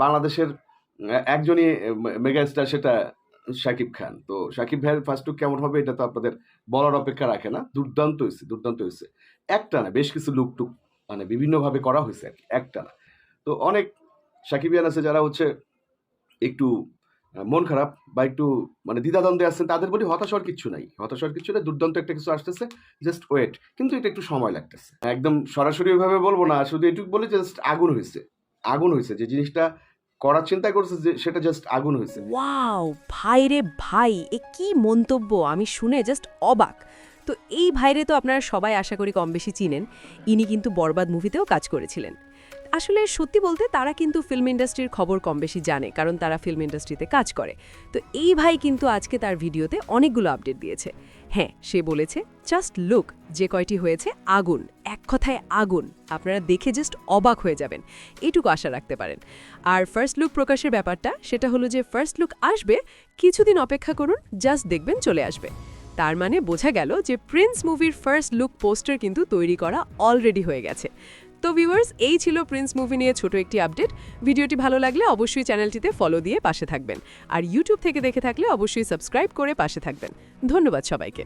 বাংলাদেশের একজনই মেগাস্টার, সেটা শাকিব খান। তো শাকিব ভাইয়ের ফার্স্ট লুক কেমন হবে এটা তো আপনাদের বলার অপেক্ষা রাখে না। দুর্দান্ত হইছে, দুর্দান্ত হইছে। একটা না, বেশ কিছু লুক-টুক মানে বিভিন্নভাবে করা হইছে আরকি, একটা না। তো অনেক সাকিবিয়ান আছে যারা হচ্ছে একটু মন খারাপ বা একটু মানে দ্বিধাদ্বন্দ্বে আছেন, তাদের বলি হতাশ হওয়ার কিচ্ছু নাই। হতাশ হওয়ার কিচ্ছু নাই। দুর্দান্ত একটা কিছু আসতেছে। Just wait. কিন্তু এটা একটু সময় লাগতেছে। একদম সরাসরি ওইভাবে বলব না। শুধু এটুকু বলি জাস্ট আগুন হইছে। আগুন হইছে। যে জিনিসটা করার চিন্তা করছে যে সেটা জাস্ট আগুন হইছে। ওয়াও! ভাই রে ভাই! এ কি মন্তব্য! আমি শুনে জাস্ট অবাক। তো এই ভাইরে তো আপনারা সবাই আশা করি কমবেশি চিনেন। ইনি কিন্তু বরবাদ মুভিতেও কাজ করেছিলেন। আসলে সত্যি বলতে তারা কিন্তু ফিল্ম ইন্ডাস্ট্রির খবর কমবেশি জানে, কারণ তারা ফিল্ম ইন্ডাস্ট্রিতে কাজ করে। তো এই ভাই কিন্তু আজকে তার ভিডিওতে অনেকগুলো আপডেট দিয়েছে। হ্যাঁ, সে বলেছে, জাস্ট লুক, যে কয়টি হয়েছে আগুন, এক কথায় আগুন। আপনারা দেখে জাস্ট অবাক হয়ে যাবেন, এটুকু আশা রাখতে পারেন। আর ফার্স্ট লুক প্রকাশের ব্যাপারটা, সেটা হলো যে ফার্স্ট লুক আসবে, কিছুদিন অপেক্ষা করুন, জাস্ট দেখবেন চলে আসবে। তার মানে বোঝা গেল যে প্রিন্স মুভির ফার্স্ট লুক পোস্টার কিন্তু তৈরি করা অলরেডি হয়ে গেছে। তো ভিউয়ার্স, এই ছিল প্রিন্স মুভি নিয়ে ছোট একটি আপডেট। ভিডিওটি ভালো লাগলে অবশ্যই চ্যানেলটিতে ফলো দিয়ে পাশে থাকবেন। আর ইউটিউব থেকে দেখে থাকলে অবশ্যই সাবস্ক্রাইব করে পাশে থাকবেন। ধন্যবাদ সবাইকে।